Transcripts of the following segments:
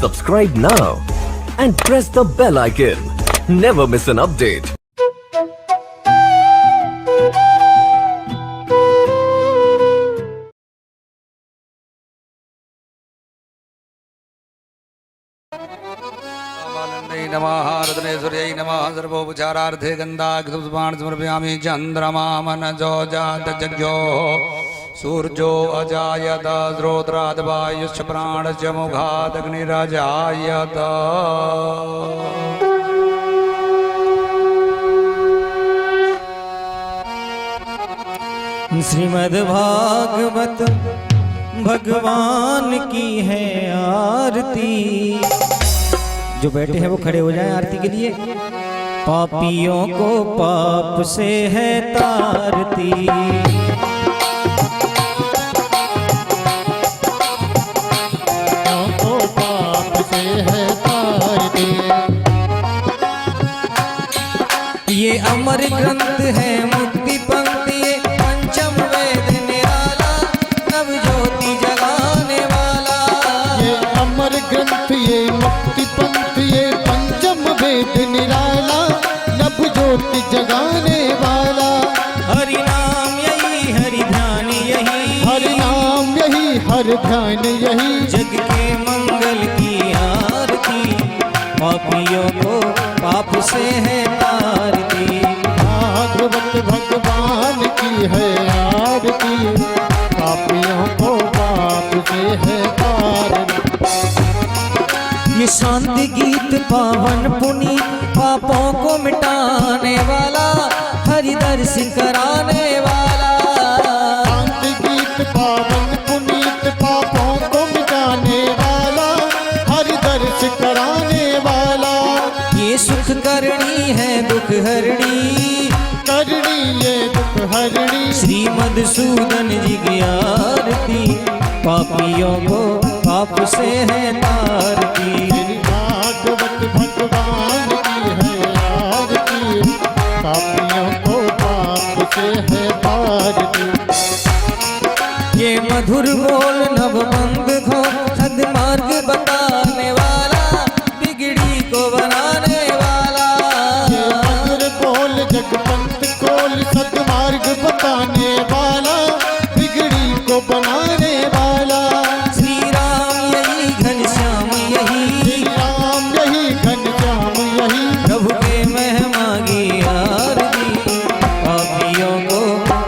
Subscribe now and press the bell icon. Never miss an update. नमः रत्नेश्वर्यै नमः सर्वोपचारार्थे गन्धाक्षपुष्पाणि समर्पयामि चन्द्रमा मनसो जातजज्ञो सूर्यो अजायत श्रोत्राद् वायुश्च प्राणस्य मुखाद् अग्निरजायत श्रीमद्भागवत भगवान की है आरती। जो बैठे हैं वो खड़े हो जाएं आरती के लिए। पापियों को पाप से है तारती, को पाप से है तारती। ये अमर ग्रंथ है मुक्ति पंक्ति, ये पंचम वेद निराला नव ज्योति जगाने वाला। ये अमर ग्रंथ ये मुक्ति पंथ ये पंचम वेद निराला नभ ज्योति जगाने वाला। हरि नाम यही हरि ध्यान यही, हरि नाम यही हर ध्यान यही। जग के मंगल की आरती, पापियों को पाप से है तारती। भागवत भगवान की है आरती, पापियों को पाप से है तारती। ये शांति गीत पावन पुनीत, पापों को मिटाने वाला, हरि दर्शन कराने वाला। शांति गीत पावन पुनीत, पापों को मिटाने वाला, हरि दर्श कराने वाला। ये सुख करणी है दुख हरणी, करणी ये दुख हरणी। श्री मधुसूदन जी की आरती, पापियों को पाप से है तारती। भागवत भगवान की है आरती, पापियों को पाप से है तारती। ये मधुर बोल नव मंद खो, सद्मार्ग बताने वाला, बिगड़ी को बनाने वाला। ये मधुर बोल जगपंत कोल, सद्मार्ग बताने वाला, बिगड़ी को बनाने वाला। श्री राम यही घनश्याम यही, श्री राम यही घनश्याम यही। प्रभु के महिमा की आरती, पापियों को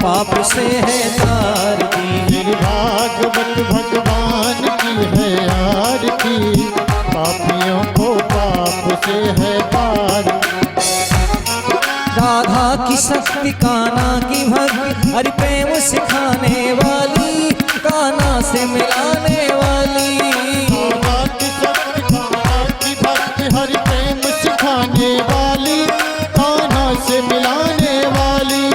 पाप से है तारती। भागवत भगवान की है आरती, पापियों को पाप से है तारती। राधा की शक्ति कान्हा की भक्ति, हरि प्रेम सिखाने वाली, कान्हा से मिलाने वाली। राधा की शक्ति कान्हा की भक्ति, हरि प्रेम सिखाने वाली, कान्हा से मिलाने वाली।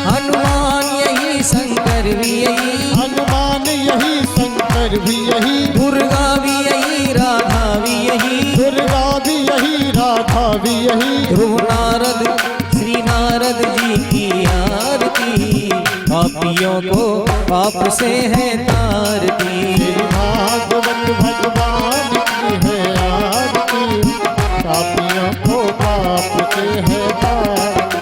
हनुमान यही शंकर भी यही, हनुमान यही शंकर भी यही। दुर्गा भी यही राधा भी यही, दुर्गा भी यही राधा भी यही। ध्रुव नारद श्री नारद जी की आरती, पापियों को पाप से है तारती। भागवत भगवान की है आरती, पापियों को पाप से है तारती।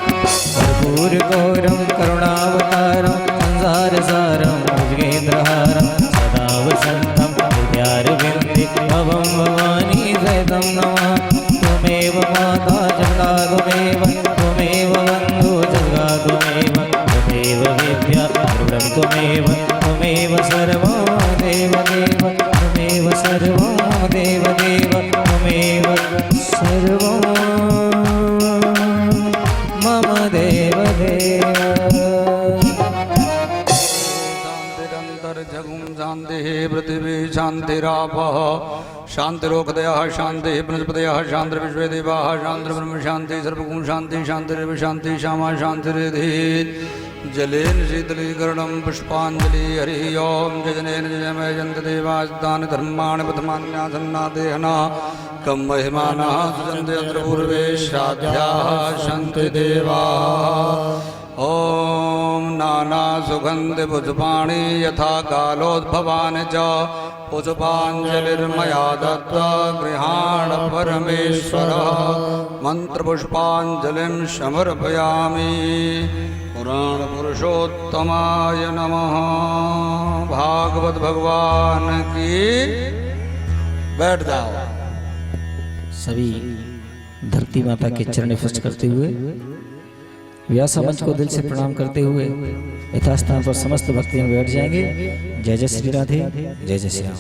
कर्पूर गौरम करुणावतारम, संसार सारम भुजगेन्द्रहारम, सदा वसंतम हृदयारविंदे भवं भवानी सहितं नमामि। त्वमेव माता जगदा त्वमेव, त्वमेव बन्धु जगदा त्वमेव, त्वमेव विद्या सर्वं त्वमेव, त्वमेव सर्वं देवदेव, त्वमेव सर्वं देवदेव, त्वमेव सर्वं मम देवदेव। शान्तिरन्तर्जगुं शान्तिः पृथिवी शान्तिरापः शान्तिरोकदयः शान्तिः वनस्पतयः शान्तिर्विश्वे देवाः शान्तिर्ब्रह्म शान्तिः सर्वगुण शान्तिः शान्तिरेव शान्तिः श्यामा शान्तिरिधि। जलेन शीतलीकरणं पुष्पाञ्जलि हरिः ओं जजनेन जयमयजन्त देवास्तानि धर्माणि प्रथमान्यासन्नादेहना कं महिमानः सुजन्ते अत्र पूर्वे श्राद्धाः सन्ति देवाः। ॐ नानासुगन्धिपुष्पाणि यथा कालोद्भवानि च पुष्पाञ्जलिर्मया दत्ता गृहाण परमेश्वरः मन्त्रपुष्पाञ्जलिं समर्पयामि पुराणपुरुषोत्तमाय नमः। भागवत भगवान की। बैठ जाओ। सभी धरती माता के चरण स्पर्श करते हुए व्यास मंच को दिल से प्रणाम करते हुए यथास्थान पर समस्त भक्तियां बैठ जाएंगे। जय जय श्री राधे, जय जय श्री राम।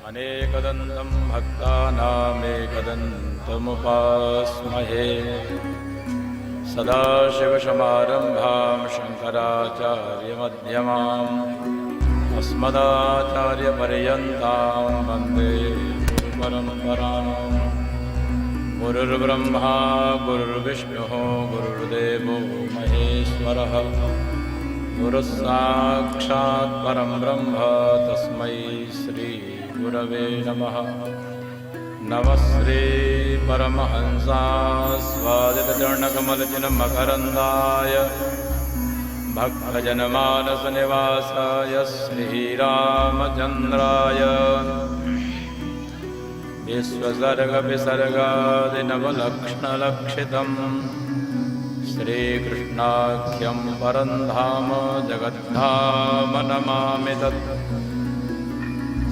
अनेकदन्तं भक्तानामेकदन्तमुपास्महे सदाशिवसमारम्भां शङ्कराचार्यमध्यमाम् अस्मदाचार्यपर्यन्तां वन्दे गुरुपरम्पराम्। गुरुर्ब्रह्मा गुरुर्विष्णुः गुरुर्देवो महेश्वरः गुरुस्साक्षात् परं ब्रह्म तस्मै श्रीगुरवे नमः। नमः श्री परमहंसास्वादितचरणकमलचिन्मकरन्दाय भक्तजनमानसनिवासाय श्रीरामचन्द्राय विश्वसर्गविसर्गादिनवलक्षणलक्षितं श्रीकृष्णाख्यं परं धाम जगद्धाम नमामि तत्।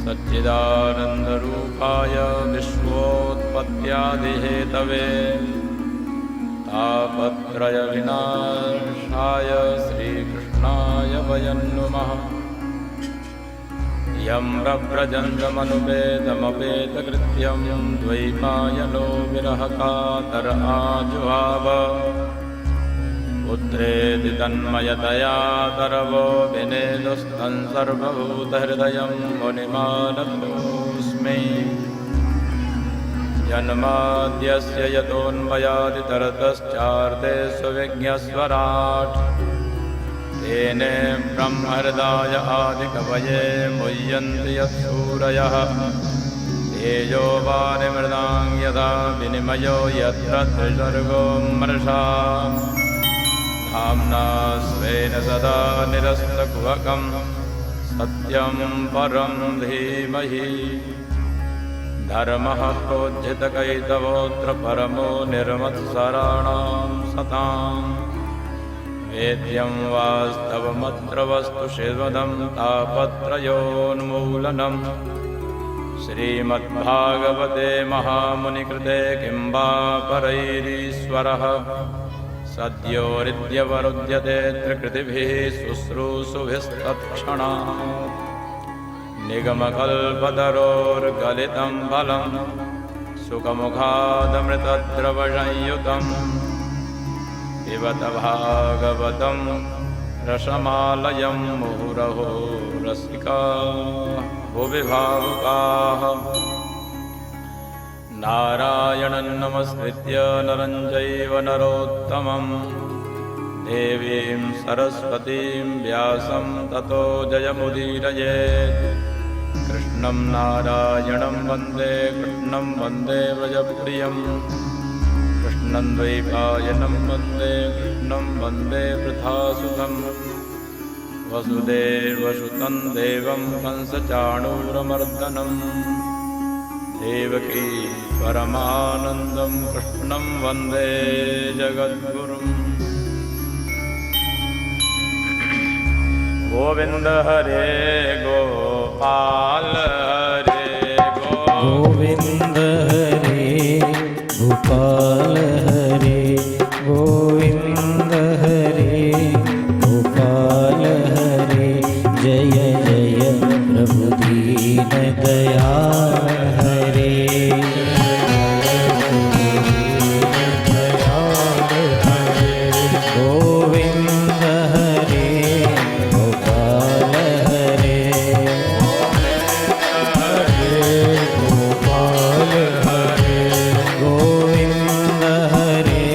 सच्चिदानन्दरूपाय विश्वोत्पत्त्यादिहेतवे तापत्रयविनाशाय श्रीकृष्णाय वयं नुमः। यं प्रव्रजन्तमनुपेतमपेतकृत्यं द्वैपायनो विरहकातर आजुहाव पुत्रेति तन्मयतया तरवो विनेदुस्तं सर्वभूतहृदयं मुनिमानतोऽस्मि। जन्माद्यस्य यतोऽन्वयादितरतश्चार्थे सुविज्ञस्वराट् तेने ब्रह्महृदाय आदिकवये मुह्यन्ति यत्सूरयः तेजो वारिमृदां यदा विनिमयो यत्र त्रिसर्गो मर्षा धाम्ना स्वेन सदा निरस्तकुहकं सत्यं परं धीमहि। धर्मः प्रोज्झितकैतवोऽत्र परमो निर्मत्सराणां सताम् वेद्यं वास्तवमत्र वस्तु शिवदं तापत्रयोन्मूलनम्। श्रीमद्भागवते महामुनिकृते किं वा परैरीश्वरः सद्यो हृद्यवरुध्यते त्रिकृतिभिः शुश्रूषुभिस्तत्क्षणात्। निगमकल्पतरोर्गलितं फलं सुखमुखादमृतद्रवसंयुतं पिबत भागवतं रसमालयं मुहुरहो रसिका भुवि भावुकाः। नारायणं नमस्कृत्य नरं चैव नरोत्तमं देवीं सरस्वतीं व्यासं ततो जयमुदीरयेत्। कृष्णं नारायणं वन्दे कृष्णं वन्दे व्रजप्रियं कृष्णं द्वैपायनं वन्दे कृष्णं वन्दे वृथासुतं। वसुदेवसुतं देवं कंसचाणूरमर्दनं देवकी परमानन्दं कृष्णं वन्दे जगद्गुरुम्। गोविंद हरे गोपाल हरे गोविंद हरे गोपाल हरे गोविंद हरे गोपाल हरे। जय जय प्रभु दीन दयाल हरे। गोविंद हरे गोपाल हरे गोपाल हरे। गोविंद हरे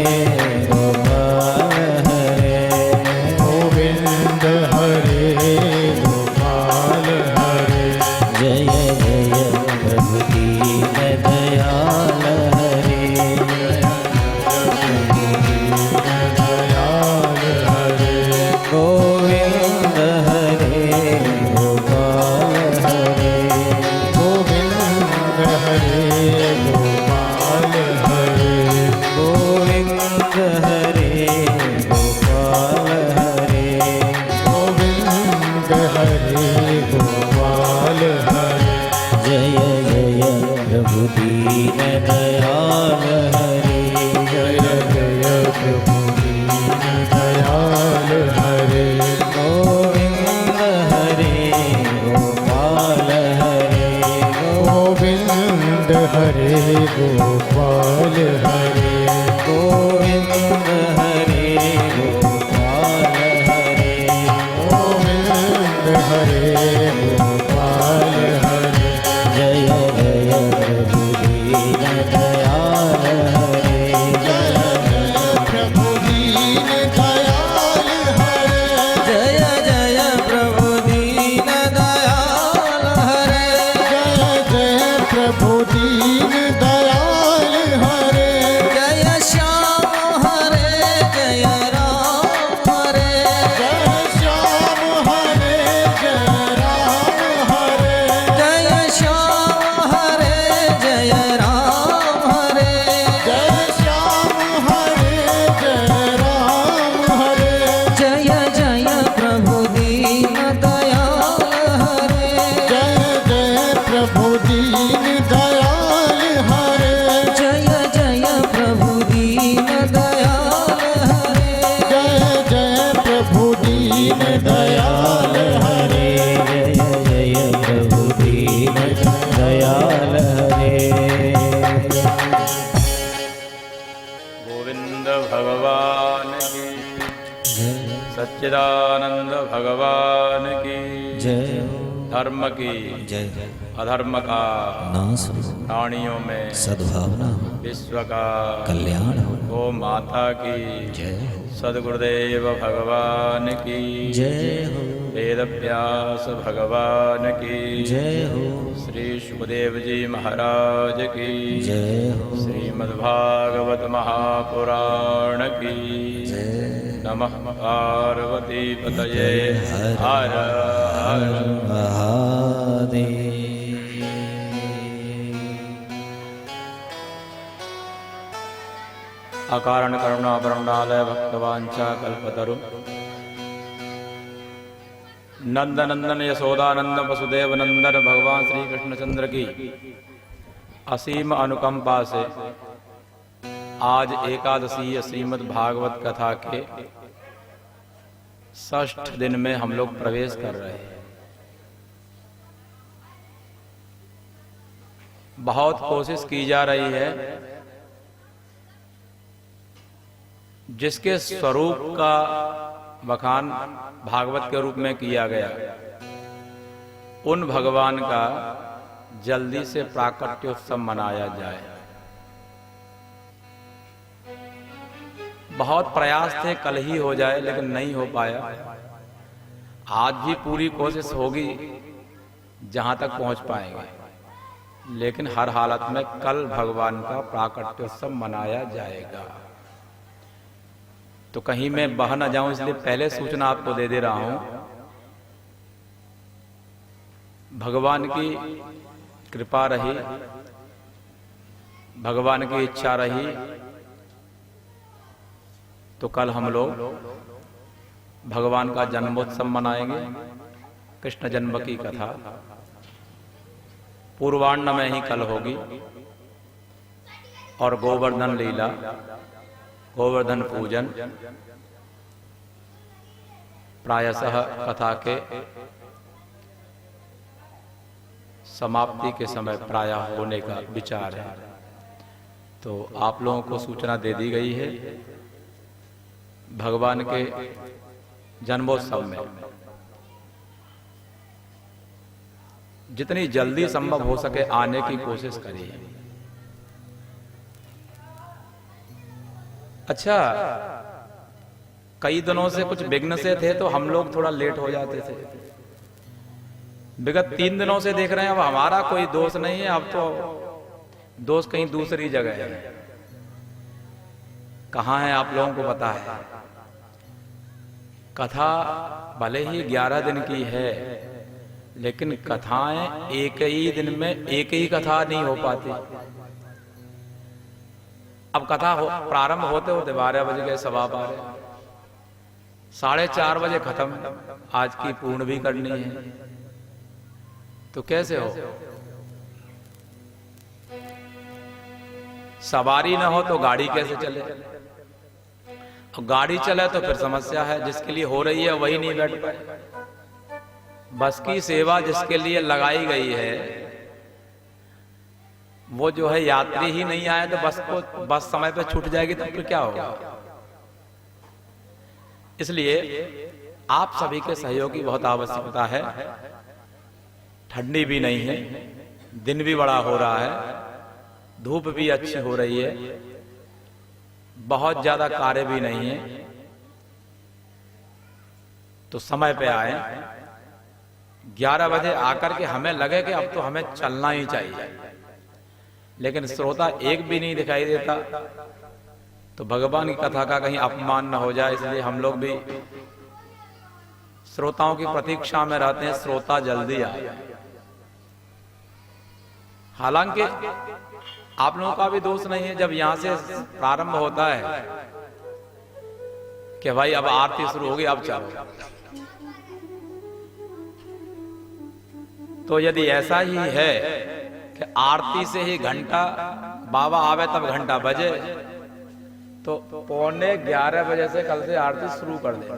दीन दयाल हरे जय जय प्रभु दीन दयाल हरे। गोविंद भगवान की सच्चिदानंद भगवान की जय हो धर्म की जय जय अधर्म का नाश हो प्राणियों में सद्भावना हो विश्व का कल्याण हो गो माता की जय हो सद्गुरुदेव भगवान की जय हो वेद व्यास भगवान की जय हो श्री सुखदेव जी महाराज की जय हो श्रीमद्भागवत महापुराण की जय नमः पार्वती पतये हर हर महादेव। अकारण करुणा वरुणालय भक्तवांचा कल्पतरु नंद नंदन यशोदानंद वसुदेव नंदन भगवान श्री कृष्णचंद्र की असीम अनुकंपा से आज एकादशी श्रीमद् भागवत कथा के षष्ठ दिन में हम लोग प्रवेश कर रहे हैं। बहुत कोशिश की जा रही है जिसके स्वरूप का बखान भागवत के रूप में किया गया, उन भगवान का जल्दी से प्राकट्योत्सव मनाया जाए। बहुत प्रयास थे कल ही हो जाए, लेकिन नहीं हो पाया। आज भी पूरी कोशिश होगी जहां तक पहुंच पाएंगे, लेकिन हर हालत में कल भगवान का प्राकट्योत्सव मनाया जाएगा। तो कहीं मैं बह न जाऊं, इसलिए पहले सूचना आपको दे दे रहा हूं। भगवान की कृपा रही, भगवान की इच्छा रही तो कल हम लोग भगवान का जन्मोत्सव मनाएंगे। कृष्ण जन्म की कथा पूर्वाह्न में ही कल होगी और गोवर्धन लीला, गोवर्धन पूजन प्रायशः कथा के समाप्ति के समय प्रायः होने का विचार है। तो आप लोगों को सूचना दे दी गई है। भगवान के जन्मोत्सव में जितनी जल्दी संभव हो सके आने की कोशिश करिए। अच्छा, कई दिनों से कुछ विघ्न से थे तो हम लोग थोड़ा लेट हो जाते थे। विगत 3 दिनों से देख रहे हैं, अब हमारा कोई दोष नहीं है, अब तो दोष कहीं दूसरी जगह है। कहाँ है आप लोगों को पता है। कथा भले ही 11 दिन की है, लेकिन कथाएं एक ही दिन में एक ही कथा नहीं हो पाती। अब कथा प्रारंभ होते होते 12 बज गए, 12:15, 4:30 बजे खत्म। आज की पूर्ण भी करनी है, तो कैसे हो। सवारी ना हो तो गाड़ी कैसे चले, और गाड़ी चले तो फिर समस्या है। जिसके लिए हो रही है वही नहीं बैठ पाए। बस की सेवा जिसके लिए लगाई गई है, वो जो है यात्री ही नहीं आए तो बस समय पे छूट जाएगी, तो फिर क्या होगा। इसलिए आप सभी के सहयोग की बहुत आवश्यकता है। ठंडी भी नहीं है, दिन भी बड़ा हो रहा है, धूप भी अच्छी हो रही है, बहुत ज्यादा कार्य भी नहीं है, तो समय पे आए। 11 बजे आकर के हमें लगे कि अब तो हमें चलना ही चाहिए, लेकिन श्रोता एक भी नहीं दिखाई देता, तो भगवान की कथा का कहीं अपमान न हो जाए, इसलिए हम लोग भी श्रोताओं की प्रतीक्षा में रहते हैं, श्रोता जल्दी आए। हालांकि आप लोगों का भी दोष नहीं है। जब यहां से प्रारंभ होता है कि भाई अब आरती शुरू होगी, अब चलो, तो यदि ऐसा ही है कि आरती से ही घंटा बाबा आवे तब घंटा बजे, तो 11:15 बजे से कल से आरती शुरू कर देना।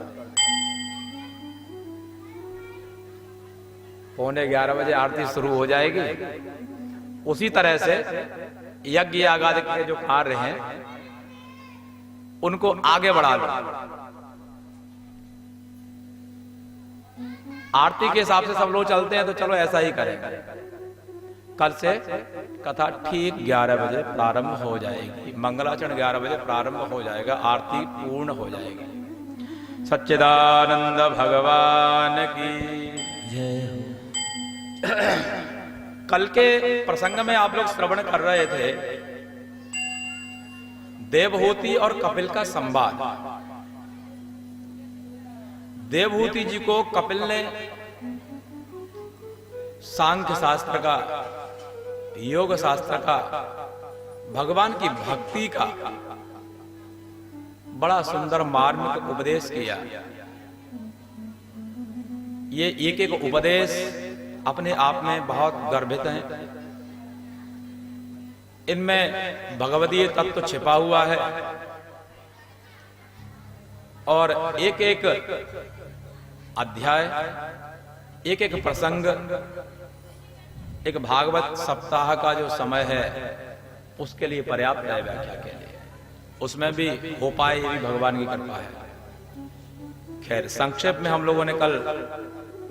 11:15 बजे आरती शुरू हो जाएगी। उसी तरह से यज्ञ यागादि के जो कार्य हैं उनको आगे बढ़ा लो। आरती के हिसाब से सब लोग चलते हैं तो चलो ऐसा ही करेंगे। कल से कथा ठीक 11 बजे प्रारंभ हो जाएगी। मंगलाचरण 11 बजे प्रारंभ हो जाएगा, आरती पूर्ण हो जाएगी। सच्चिदानंद भगवान की जय हो। कल के प्रसंग में आप लोग श्रवण कर रहे थे देवहूति और कपिल का संवाद। देवहूति जी को कपिल ने सांख्य शास्त्र का, योग शास्त्र का, भगवान की भक्ति का बड़ा सुंदर मार्मिक उपदेश किया। ये एक एक उपदेश अपने आप में बहुत गर्भित हैं। इनमें भगवदीय तत्व छिपा हुआ है और एक एक अध्याय, एक एक प्रसंग, एक भागवत सप्ताह का जो समय है उसके लिए पर्याप्त है व्याख्या के लिए। उसमें भी हो पाए ये भी भगवान की कृपा है। खैर, संक्षेप में हम लोगों ने कल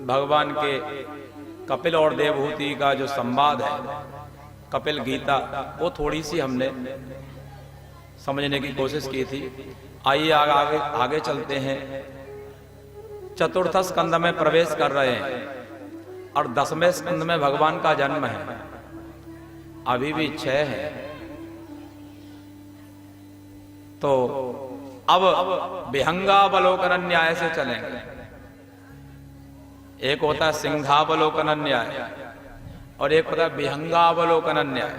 भगवान के कपिल और देवहूति का जो संवाद है, कपिल गीता, वो थोड़ी सी हमने समझने की कोशिश की थी। आइए आगे चलते हैं। चतुर्थ स्कंद में प्रवेश कर रहे हैं और 10वें स्कंद में भगवान का जन्म है। अभी भी 6 है। तो अब विहंगावलोकन न्याय से चलेंगे। एक होता है सिंहावलोकन न्याय और एक होता है विहंगावलोकन न्याय।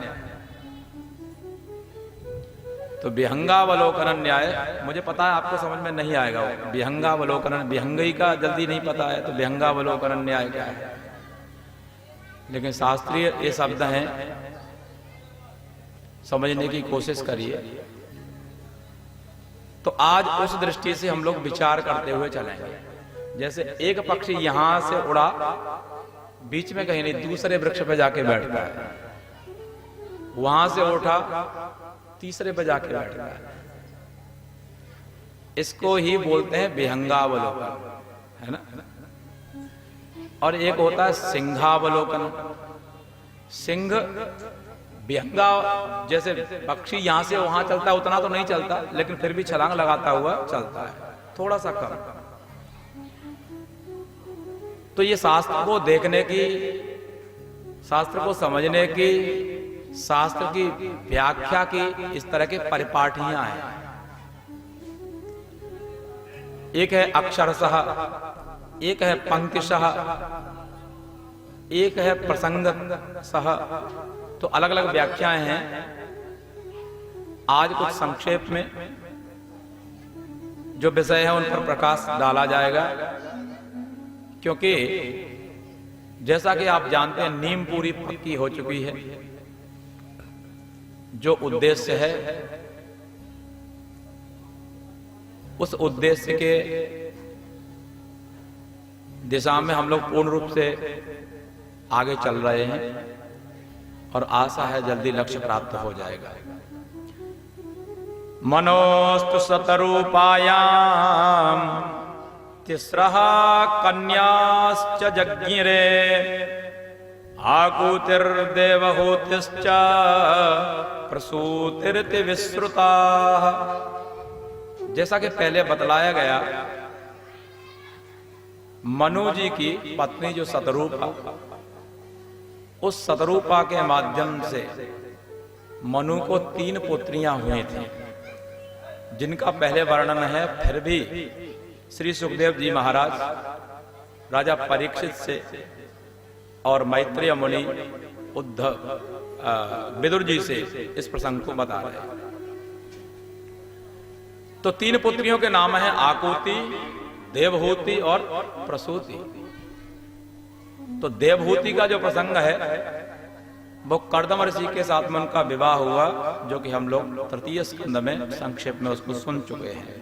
तो विहंगावलोकन न्याय मुझे पता है आपको समझ में नहीं आएगा। विहंगावलोकन, विहंगी का जल्दी नहीं पता है तो विहंगावलोकन न्याय क्या है, लेकिन शास्त्रीय ये शब्द हैं, समझने की कोशिश करिए। तो आज उस दृष्टि से हम लोग विचार करते हुए चलेंगे। जैसे एक पक्षी यहां से उड़ा, बीच में कहीं नहीं, दूसरे वृक्ष पे जाके बैठता है, वहां से उठा, तीसरे पे जाके बैठता है। इसको ही बोलते हैं विहंगावलोकन, है ना। और एक होता है सिंहावलोकन। सिंह, विहंगा, जैसे पक्षी यहां से वहां चलता है उतना तो नहीं चलता, लेकिन फिर भी छलांग लगाता हुआ चलता है, थोड़ा सा कम। तो ये शास्त्र को देखने की, शास्त्र को समझने की, शास्त्र की व्याख्या की इस तरह के परिपाटियां हैं। एक है अक्षरशः, एक है पंक्तिशः, एक है प्रसंगशः। तो अलग अलग व्याख्याएं हैं। आज कुछ संक्षेप में जो विषय है उन पर प्रकाश डाला जाएगा, क्योंकि जैसा कि आप जानते हैं नींव पूरी पक्की हो चुकी है। जो उद्देश्य है उस उद्देश्य के दिशा में हम लोग पूर्ण रूप से आगे चल रहे हैं और आशा है जल्दी लक्ष्य प्राप्त हो जाएगा। मनोस्तु शतरूपायाम तिस्रः कन्याश्च जज्ञिरे आकुतिर्देवहूतिश्च प्रसूतिरिति विश्रुताः। जैसा कि पहले बतलाया गया, मनु जी की पत्नी जो शतरूपा, उस शतरूपा के माध्यम से मनु को 3 पुत्रियां हुई थी, जिनका पहले वर्णन है। फिर भी श्री सुखदेव जी महाराज राजा परीक्षित से और मैत्रेय मुनि उद्धव विदुर जी से इस प्रसंग को बता रहे हैं। तो 3 पुत्रियों के नाम है आकुति, देवहूति और प्रसूति। तो देवहूति का जो प्रसंग है वो कर्दम ऋषि के साथ में उनका विवाह हुआ, जो कि हम लोग 3 स्कंद में संक्षेप में उसको सुन चुके हैं।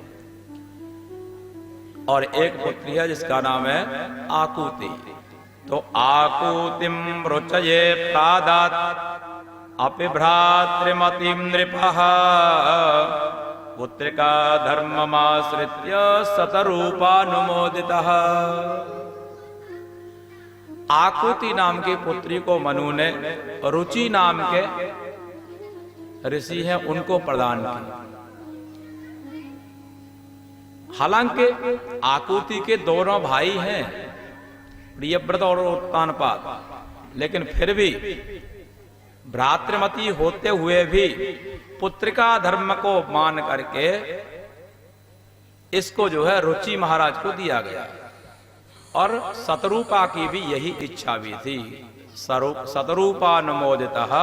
और एक पुत्री है जिसका नाम है आकुति। तो आकूतिम रुचये प्रादात अपि भ्रातृमतिम नृपः पुत्रिका धर्ममाश्रित्य सतरूपानुमोदितः। आकुति नाम की पुत्री को मनु ने रुचि नाम के ऋषि हैं उनको प्रदान किया। हालांकि आकुति के दोनों भाई हैं, प्रियव्रत और उत्तानपाद, लेकिन फिर भी भ्रातृमती होते हुए भी पुत्रिका धर्म को मान करके इसको जो है रुचि महाराज को दिया गया। और सतरूपा की भी यही इच्छा भी थी। सतरूपानुमोदितः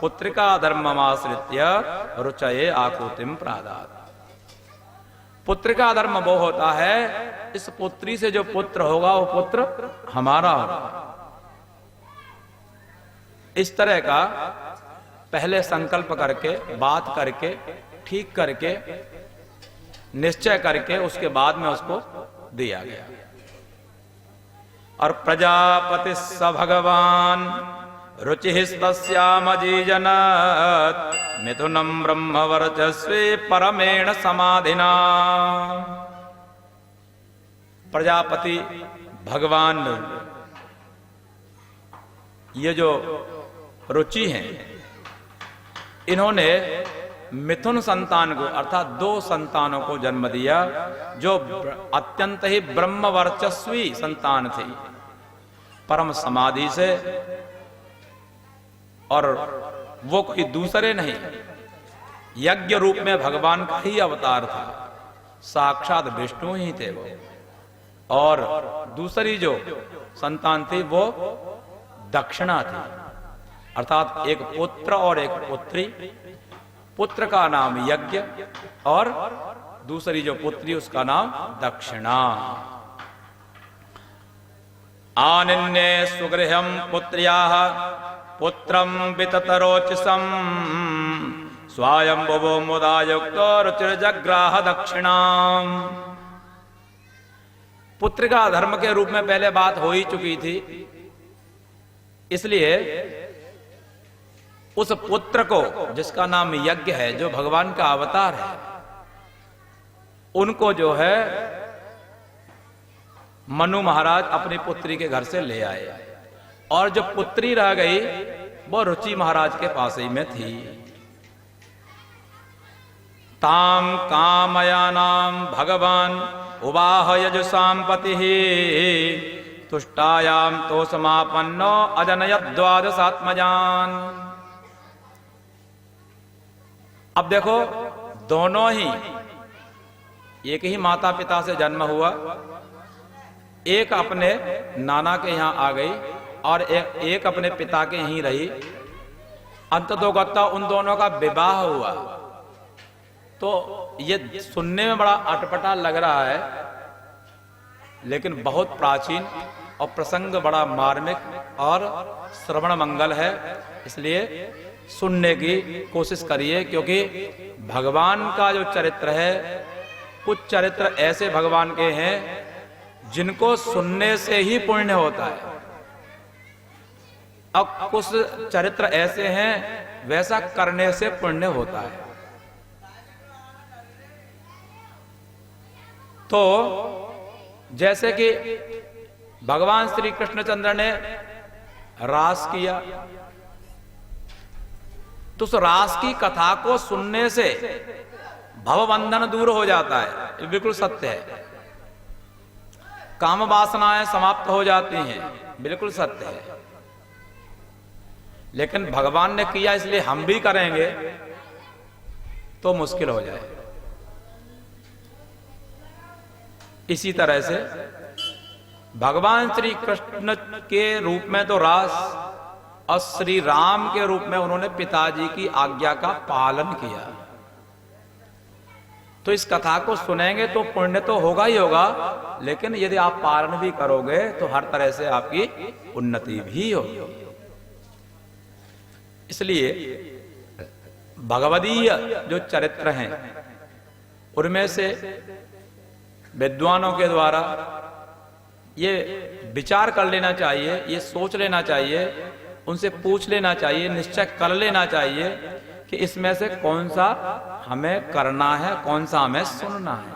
पुत्रिका धर्ममाश्रित्य रुचये आकुतिम प्रादात। पुत्रिका धर्म वो होता है इस पुत्री से जो पुत्र होगा वो पुत्र हमारा होगा। इस तरह का पहले संकल्प करके, बात करके, ठीक करके, निश्चय करके उसके बाद में उसको दिया गया। और प्रजापति स भगवान रुचि तस्यामजीजनत मिथुनम ब्रह्मवर्चस्वे परमेण समाधिना। प्रजापति भगवान ये जो रुचि हैं इन्होंने मिथुन संतान को अर्थात 2 संतानों को जन्म दिया जो अत्यंत ही ब्रह्म वर्चस्वी संतान थी, परम समाधि से। और वो कोई दूसरे नहीं, यज्ञ रूप में भगवान का ही अवतार था, साक्षात विष्णु ही थे वो। और दूसरी जो संतान थी वो दक्षिणा थी, अर्थात एक पुत्र और एक पुत्री। पुत्र का नाम यज्ञ और दूसरी जो पुत्री उसका नाम दक्षिणा। आनिन्ये सुगृहं पुत्र्याः पुत्रं विततरोचसं स्वायंभुवो मुदा युक्तो रुचिर्जग्राह दक्षिणाम्। पुत्र का धर्म के रूप में पहले बात हो ही चुकी थी, इसलिए उस पुत्र को जिसका नाम यज्ञ है, जो भगवान का अवतार है, उनको जो है मनु महाराज अपनी पुत्री के घर से ले आए। और जो पुत्री रह गई वो रुचि महाराज के पास ही में थी। ताम कामयानाम भगवान उवाह यजुषाम पति तुष्टायाम तो समापन्नो अजनयत द्वादशात्मजान। अब देखो, दोनों ही एक ही माता पिता से जन्म हुआ, एक अपने नाना के यहां आ गई और एक अपने पिता के यहीं रही। अंततोगत्ता उन दोनों का विवाह हुआ। तो ये सुनने में बड़ा अटपटा लग रहा है, लेकिन बहुत प्राचीन और प्रसंग बड़ा मार्मिक और श्रवण मंगल है, इसलिए सुनने की कोशिश करिए। क्योंकि भगवान का जो चरित्र है, कुछ चरित्र ऐसे भगवान के हैं जिनको सुनने से ही पुण्य होता है, अब कुछ चरित्र ऐसे हैं वैसा करने से पुण्य होता है। तो जैसे कि भगवान श्री कृष्णचंद्र ने रास किया, तो उस रास की कथा को सुनने से भवबंधन दूर हो जाता है, ये बिल्कुल सत्य है। काम वासनाएं समाप्त हो जाती हैं, बिल्कुल सत्य है। लेकिन भगवान ने किया इसलिए हम भी करेंगे तो मुश्किल हो जाए। इसी तरह से भगवान श्री कृष्ण के रूप में तो रास, और श्री राम के रूप में उन्होंने पिताजी की आज्ञा का पालन किया। तो इस कथा को सुनेंगे तो पुण्य तो होगा ही होगा, लेकिन यदि आप पालन भी करोगे तो हर तरह से आपकी उन्नति भी होगी। इसलिए भगवदीय जो चरित्र हैं उनमें से विद्वानों के द्वारा ये विचार कर लेना चाहिए, ये सोच लेना चाहिए, उनसे पूछ लेना चाहिए, निश्चय कर लेना चाहिए कि इसमें से कौन सा हमें करना है, कौन सा हमें सुनना है।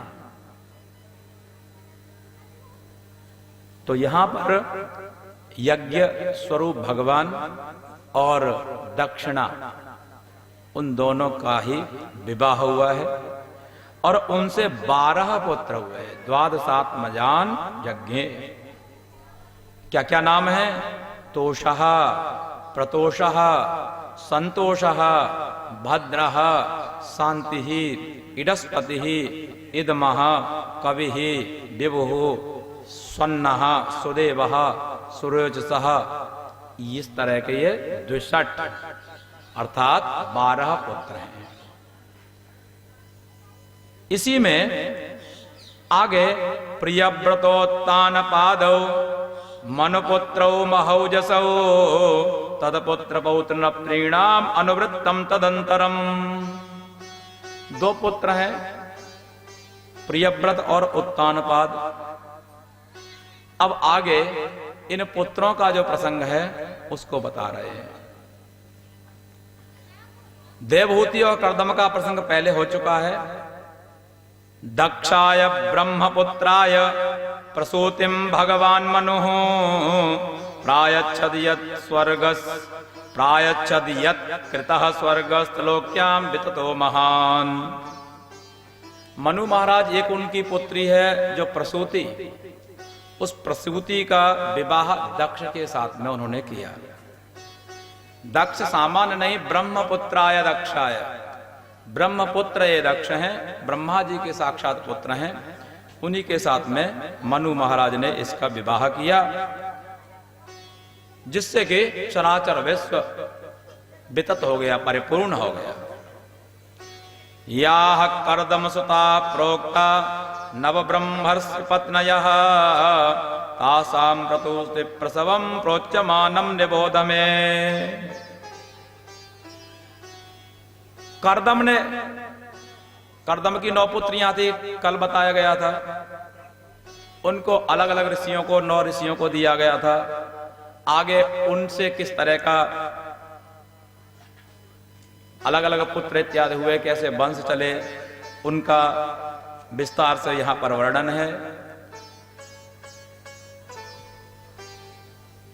तो यहां पर यज्ञ स्वरूप भगवान और दक्षिणा उन दोनों का ही विवाह हुआ है और उनसे 12 पुत्र हुए। द्वादशात्मजान यज्ञे। क्या क्या नाम है? तोषः, प्रतोषः, संतोषः, भद्रः, शांतिः, इडस्पतिः, इदमः, कविः, विभुः, स्वन्नः, सुदेवः, सुरोचसः। इस तरह के ये 62 अर्थात 12 पुत्र हैं। इसी में आगे प्रियव्रतोत्तान पादौ मनुपुत्रौ महौजसौ तदपुत्र पौत्र नप्रीणाम अनुवृत्तम तदंतरम। 2 पुत्र हैं, प्रियव्रत और उत्तानपाद। अब आगे इन पुत्रों का जो प्रसंग है उसको बता रहे हैं। देवहूति और कर्दम का प्रसंग पहले हो चुका है। दक्षाय ब्रह्मपुत्राय प्रसूतिम भगवान मनुः प्रायच्छद यत् स्वर्गस् प्रायच्छद यत् कृतः स्वर्गस्थलोक्याम विततो महान। मनु महाराज एक उनकी पुत्री है जो प्रसूति, उस प्रसूति का विवाह दक्ष के साथ में उन्होंने किया। दक्ष सामान्य नहीं, ब्रह्मपुत्राय दक्षाय। ब्रह्मपुत्र ये दक्ष हैं, ब्रह्मा जी के साक्षात पुत्र हैं। उन्हीं के साथ में मनु महाराज ने इसका विवाह किया, जिससे कि चराचर विश्व वितत हो गया, परिपूर्ण हो गया। याह कर्दम सुता प्रोक्ता नव ब्रह्मर्षि पत्नयः तासाम प्रतुस्ते प्रसवम प्रोच्यमानम निबोध में। कर्दम की 9 पुत्रियां थी, कल बताया गया था। उनको अलग अलग ऋषियों को, 9 ऋषियों को दिया गया था। आगे उनसे किस तरह का अलग अलग पुत्र इत्यादि हुए, कैसे वंश चले, उनका विस्तार से यहां पर वर्णन है।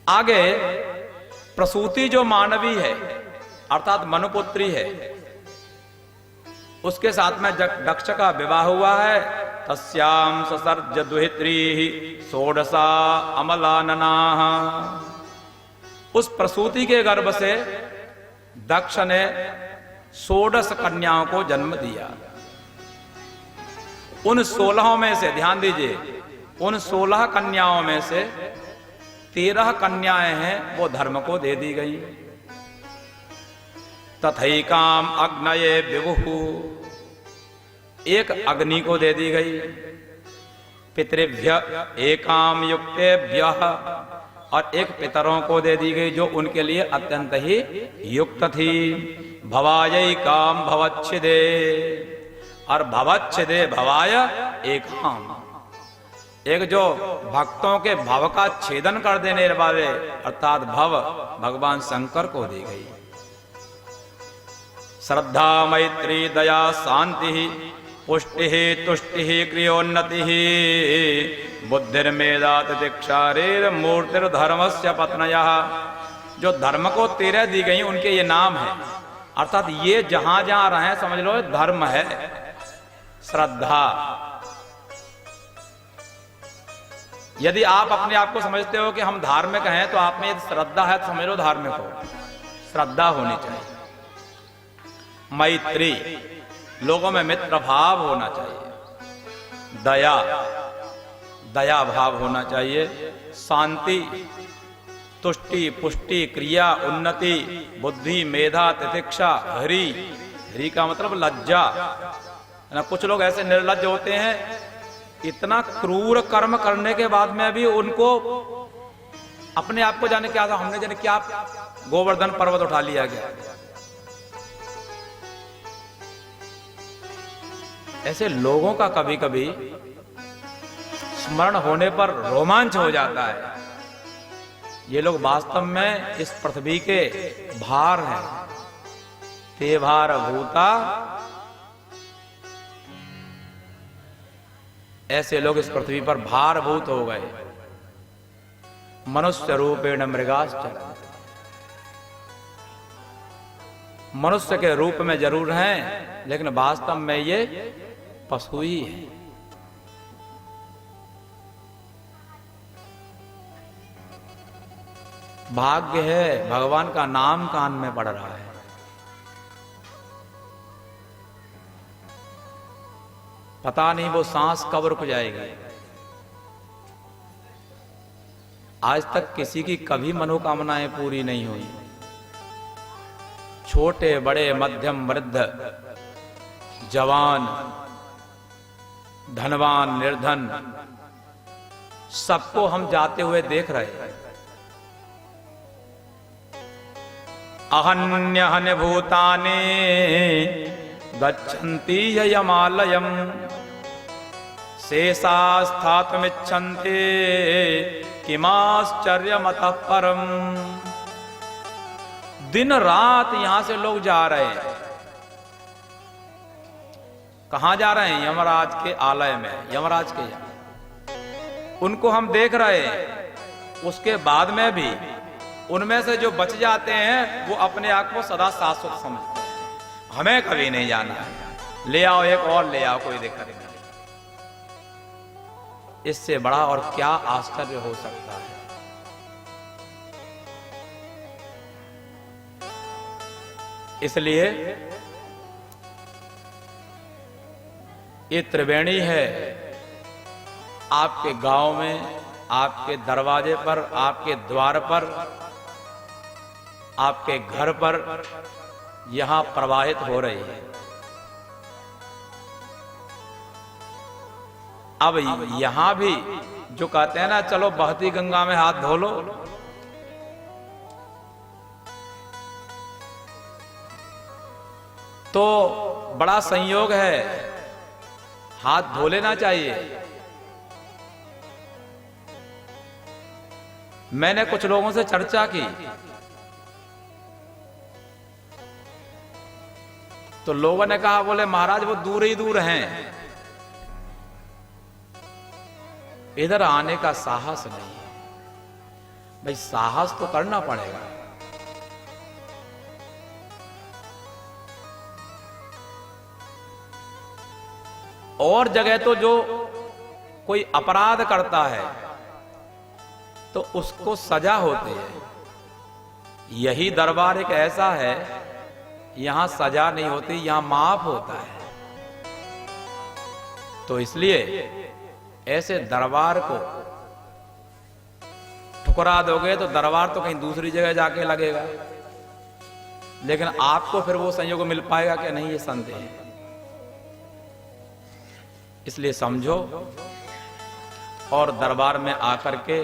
आगे प्रसूति जो मानवी है अर्थात मनुपुत्री है, उसके साथ में दक्ष का विवाह हुआ है। तस्याम ससर्ज दुहित्री षोडशा अमलाननाः। उस प्रसूति के गर्भ से दक्ष ने 16 कन्याओं को जन्म दिया। उन 16 में से, ध्यान दीजिए, उन 16 कन्याओं में से 13 कन्याएं हैं वो धर्म को दे दी गई। तथैकाम अग्नये विभुः, एक अग्नि को दे दी गई। पितृभ्य एकाम युक्तेभ्यः, और एक पितरों को दे दी गई जो उनके लिए अत्यंत ही युक्त थी। भवायै काम भवच्छिदे, और भवच्छिदे भवाय एकाम, एक जो भक्तों के भव का छेदन कर देने वाले अर्थात भव भगवान शंकर को दी गई। श्रद्धा मैत्री दया शांति पुष्टि तुष्टि क्रियोन्नति बुद्धिर्मेधा तितिक्षारेर मूर्तिर्धर्मस्य पत्नयः। जो धर्म को 13 दी गई उनके ये नाम है, अर्थात ये जहां जहां रहे समझ लो धर्म है। श्रद्धा, यदि आप अपने आप को समझते हो कि हम धार्मिक हैं तो आप में यदि श्रद्धा है तो समझ लो धार्मिक हो, श्रद्धा होनी चाहिए। मैत्री, लोगों में मित्र भाव होना चाहिए। दया, दया भाव होना चाहिए। शांति, तुष्टि पुष्टि क्रिया उन्नति, बुद्धि मेधा तितिक्षा, हरि, हरि का मतलब लज्जा ना। कुछ लोग ऐसे निर्लज्ज होते हैं, इतना क्रूर कर्म करने के बाद में भी उनको अपने आप को जाने क्या था, हमने जाने क्या गोवर्धन पर्वत उठा लिया गया। ऐसे लोगों का कभी कभी स्मरण होने पर रोमांच हो जाता है ये लोग वास्तव में इस पृथ्वी के भार हैं। ते भार भूता, ऐसे लोग इस पृथ्वी पर भारभूत हो गए। मनुष्य रूपेण मृगाश्च, मनुष्य के रूप में जरूर हैं, लेकिन वास्तव में ये पशु ही है। भाग्य है भगवान का नाम कान में पड़ रहा है। पता नहीं वो सांस कब रुक जाएगी। आज तक किसी की कभी मनोकामनाएं पूरी नहीं हुई। छोटे बड़े मध्यम वृद्ध जवान धनवान निर्धन सबको हम जाते हुए देख रहे हैं। अहन्यहन्य भूतानि गच्छन्ति यमालयम् शेषास्थातुमिच्छन्ति किमाश्चर्यमतः परम्। दिन रात यहां से लोग जा रहे हैं। कहां जा रहे हैं? यमराज के आलय में, यमराज के यहां उनको हम देख रहे हैं। उसके बाद में भी उनमें से जो बच जाते हैं वो अपने आप को सदा शाश्वत समझते हैं। हमें कभी नहीं जाना है, ले आओ एक और ले आओ, कोई दिक्कत नहीं। इससे बड़ा और क्या आश्चर्य हो सकता है। इसलिए ये त्रिवेणी है। आपके गांव में, आपके दरवाजे पर, आपके द्वार पर, आपके घर पर यहां प्रवाहित हो रही है। अब यहां भी जो कहते हैं ना, चलो बहती गंगा में हाथ धो लो, तो बड़ा संयोग है, हाथ धो लेना चाहिए। मैंने कुछ लोगों से चर्चा की तो लोगों ने कहा, बोले महाराज वो दूर ही दूर हैं, इधर आने का साहस नहीं है। भाई साहस तो करना पड़ेगा। और जगह तो जो कोई अपराध करता है तो उसको सजा होती है। यही दरबार एक ऐसा है, यहां सजा नहीं होती, यहां माफ होता है। तो इसलिए ऐसे दरबार को ठुकरा दोगे तो दरबार तो कहीं दूसरी जगह जाके लगेगा, लेकिन आपको फिर वो संयोग मिल पाएगा कि नहीं, ये संदेह है। इसलिए समझो और दरबार में आकर के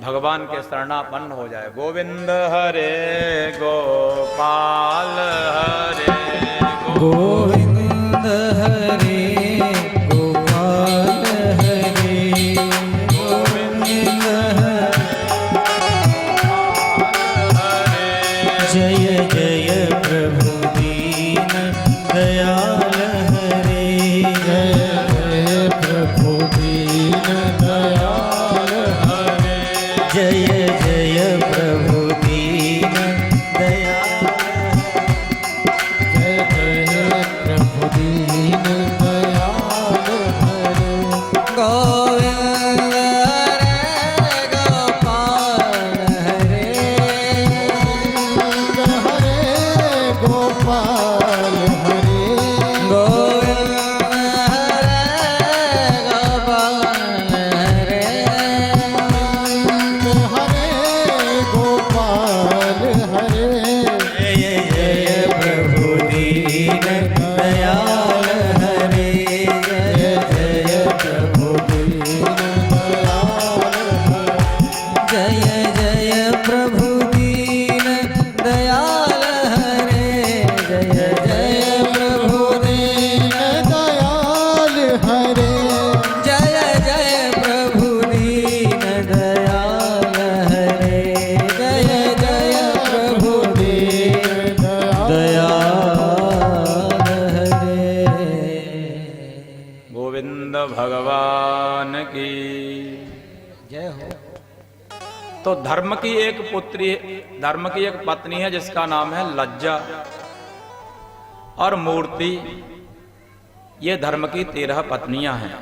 भगवान के शरणापन्न हो जाए। गोविंद हरे गोपाल हरे गोविंद हरे गोपाल हरे गोविंद हरे जय जय प्रभु दीन दयाल हरे जय जय प्रभु दीन दयाल हरे जय जय प्रभु दीन दयाल जय जय प्रभु दीन जय हो। तो धर्म की एक पुत्री, धर्म की एक पत्नी है जिसका नाम है लज्जा, और मूर्ति, ये धर्म की 13 पत्नियां हैं।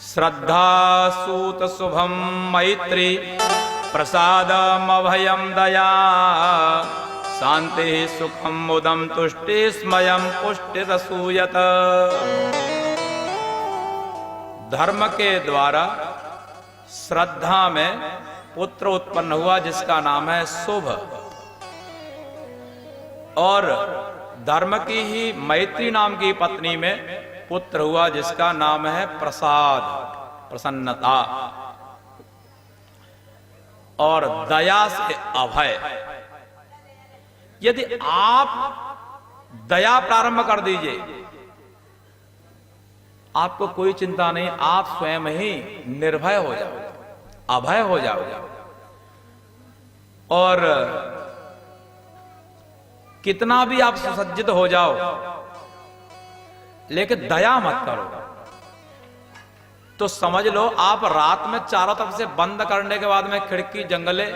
श्रद्धा सूत शुभम मैत्री प्रसादम अभयम दया शांति सुखम मुदम तुष्टि स्मयम पुष्टि रसूयत। धर्म के द्वारा श्रद्धा में पुत्र उत्पन्न हुआ जिसका नाम है शुभ, और धर्म की ही मैत्री नाम की पत्नी में पुत्र हुआ जिसका नाम है प्रसाद, प्रसन्नता, और दया से अभय। यदि आप दया प्रारंभ कर दीजिए, आपको कोई चिंता नहीं, आप स्वयं ही निर्भय हो जाओगे, अभय हो जाओगे। और कितना भी आप सुसज्जित हो जाओ, लेकिन दया मत करो तो समझ लो आप रात में चारों तरफ से बंद करने के बाद में खिड़की, जंगले,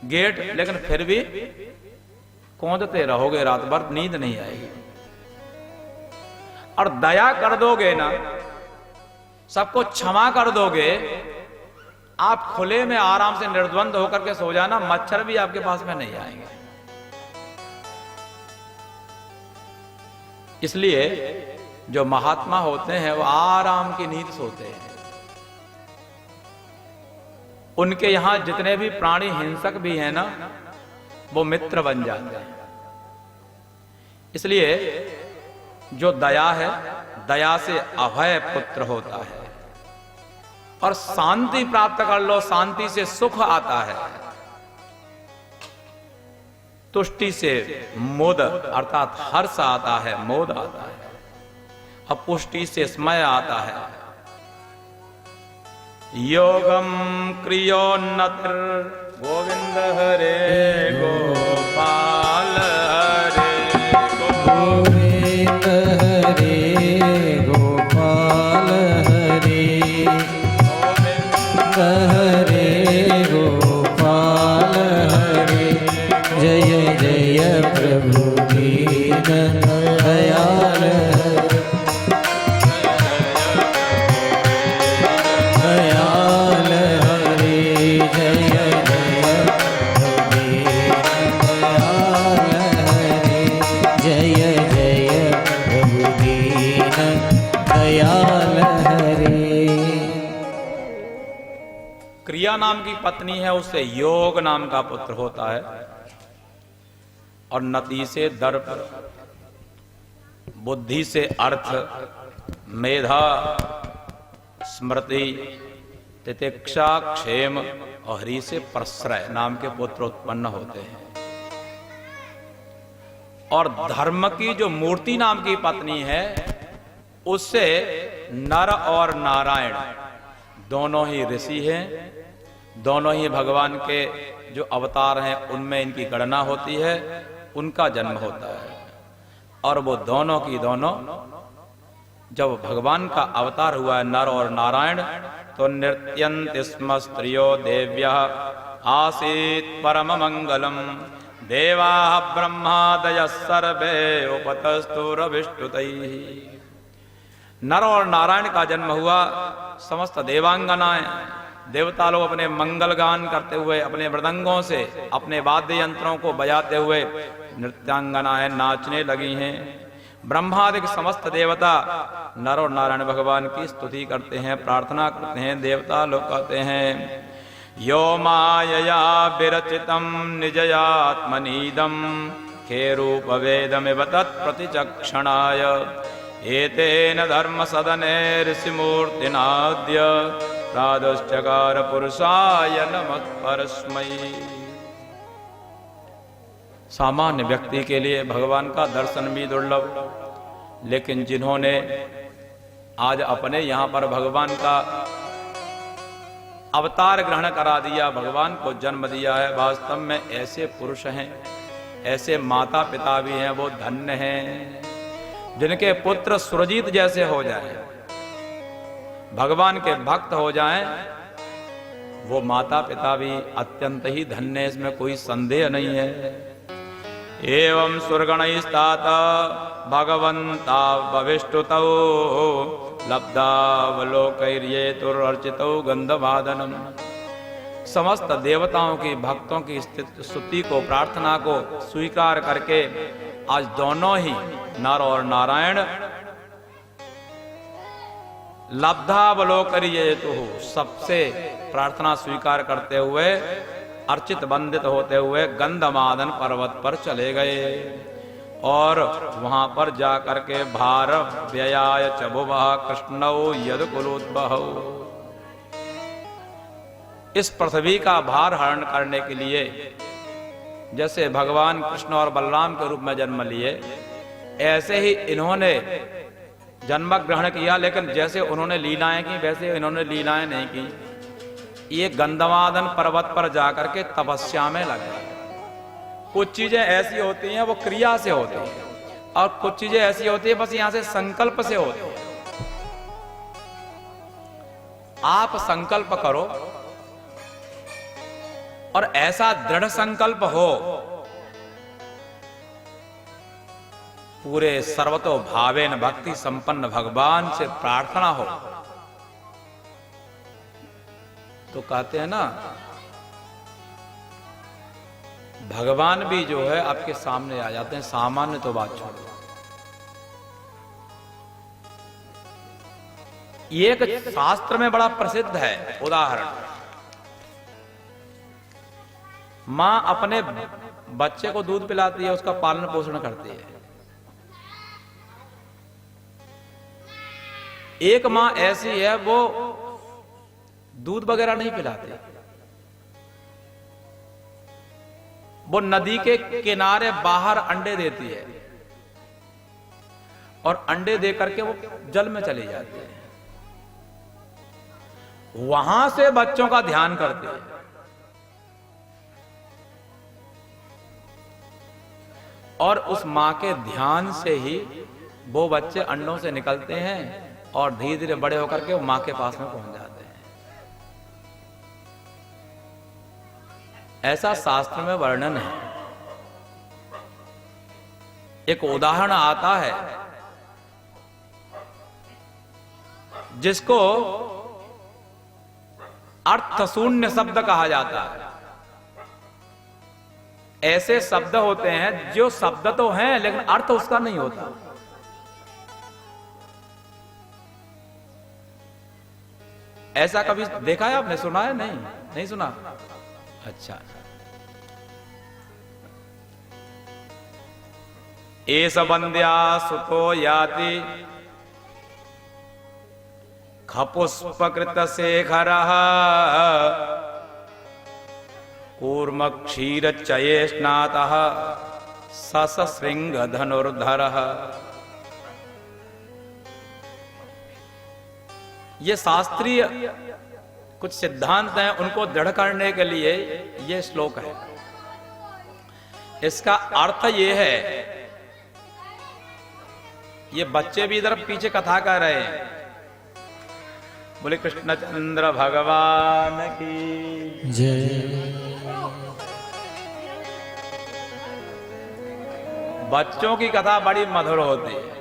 गेट, लेकिन फिर भी कूदते रहोगे, रात भर नींद नहीं आएगी। और दया कर दोगे ना, सबको क्षमा कर दोगे, आप खुले में आराम से निर्द्वंद होकर के सो जाना, मच्छर भी आपके पास में नहीं आएंगे। इसलिए जो महात्मा होते हैं वो आराम की नींद सोते हैं। उनके यहां जितने भी प्राणी हिंसक भी हैं ना, वो मित्र बन जाते हैं। इसलिए जो दया है, दया से अभय पुत्र होता है, और शांति प्राप्त कर लो, शांति से सुख आता है, तुष्टि से मोद अर्थात हर्ष आता है, मोद आता है, अपुष्टि से स्मय आता है। योगम क्रियोन्नतिर गोविंद हरे गोपाल हरे गोविंद हरे गोपाल हरे गोविंद हरे गोपाल हरे। जय जय प्रभु दीन दयाल दयाल हरे। जय जय प्रभु दीन दयाल हरे। जय जय प्रभु दीन दयाल हरे। क्रिया नाम की पत्नी है, उससे योग नाम का पुत्र होता है, और नति से दर्प, बुद्धि से अर्थ, मेधा, स्मृति, तितिक्षा, क्षेम, और हरि से प्रश्रय नाम के पुत्र उत्पन्न होते हैं। और धर्म की जो मूर्ति नाम की पत्नी है, उससे नर और नारायण दोनों ही ऋषि हैं, दोनों ही भगवान के जो अवतार हैं उनमें इनकी गणना होती है, उनका जन्म होता है। और वो दोनों की दोनों जब भगवान का अवतार हुआ है नर और नारायण, तो नृत्यन्ति स्म स्त्रियो देव्यः आसीत् परम मंगलम देवाः ब्रह्मादयः सर्वे उपतस्तुरभिष्टुतैः। नर और नारायण का जन्म हुआ, समस्त देवांगनाएं, देवता लोग अपने मंगल गान करते हुए, अपने मृदंगों से, अपने वाद्य यंत्रों को बजाते हुए नृत्यांगनाएं नाचने लगी हैं। ब्रह्मादिक समस्त देवता नर और नारायण भगवान की स्तुति करते हैं, प्रार्थना करते हैं। देवता लोग कहते हैं, यो मायया विरचितम निजयात्मनीदम खेरूप वेदमिव तत्प्रतिचक्षणाय एतेन धर्म सदने ऋषिमूर्तिनाद्य प्रादश्चकार पुरुषाय नमः परस्मै। सामान्य व्यक्ति के लिए भगवान का दर्शन भी दुर्लभ, लेकिन जिन्होंने आज अपने यहां पर भगवान का अवतार ग्रहण करा दिया, भगवान को जन्म दिया है, वास्तव में ऐसे पुरुष हैं, ऐसे माता पिता भी हैं, वो धन्य हैं जिनके पुत्र सुरजीत जैसे हो जाए। भगवान के भक्त हो जाएं, वो माता पिता भी अत्यंत ही धन्य है, इसमें कोई संदेह नहीं है। एवं सुरगणैस्तात भगवंता भविष्टुतौ लब्धावलोकैर्येतुरर्चितौ गंधवादनम। समस्त देवताओं की भक्तों की स्तुति को, प्रार्थना को स्वीकार करके आज दोनों ही नर और नारायण लब्धावलोकैर्येतु सबसे प्रार्थना स्वीकार करते हुए, अर्चित वंदित होते हुए गंधमादन पर्वत पर चले गए और वहां पर जाकर के भार व्ययाय चबुवः कृष्णौ यदकुलोद्भवौ, इस पृथ्वी का भार हरण करने के लिए जैसे भगवान कृष्ण और बलराम के रूप में जन्म लिए, ऐसे ही इन्होंने जन्म ग्रहण किया। लेकिन जैसे उन्होंने लीलाएं की वैसे इन्होंने लीलाएं नहीं की। ये गंधमादन पर्वत पर जाकर के तपस्या में लगे। कुछ चीजें ऐसी होती हैं वो क्रिया से होती हैं और कुछ चीजें ऐसी होती है बस यहां से संकल्प से होती है। आप संकल्प करो और ऐसा दृढ़ संकल्प हो, पूरे सर्वतो भावेन भक्ति संपन्न भगवान से प्रार्थना हो, तो कहते हैं ना भगवान भी जो है आपके सामने आ जाते हैं। सामान्य तो बात छोड़ो, ये एक शास्त्र में बड़ा प्रसिद्ध है उदाहरण। मां अपने बच्चे को दूध पिलाती है, उसका पालन पोषण करती है। एक मां ऐसी है वो दूध वगैरह नहीं पिलाती, वो नदी के किनारे बाहर अंडे देती है और अंडे दे करके वो जल में चली जाती है, वहां से बच्चों का ध्यान करती है। और उस मां के ध्यान से ही वो बच्चे अंडों से निकलते हैं और धीरे धीरे बड़े होकर के वो मां के पास में पहुंच जाते हैं। ऐसा शास्त्र में वर्णन है। एक उदाहरण आता है जिसको अर्थशून्य शब्द कहा जाता है। ऐसे शब्द होते हैं जो शब्द तो हैं लेकिन अर्थ उसका नहीं होता। ऐसा कभी देखा है आपने, सुना है? नहीं सुना। अच्छा, एष वन्द्या सुतो याति खपुष्पकृत शेखरः कूर्म क्षीर चये स्नातः ससृंग धनुर्धरः। ये शास्त्रीय कुछ सिद्धांत हैं, उनको दृढ़ करने के लिए ये श्लोक है। इसका अर्थ ये है, ये बच्चे भी इधर पीछे कथा कर रहे हैं। बोले कृष्णचंद्र भगवान की जय। बच्चों की कथा बड़ी मधुर होती है।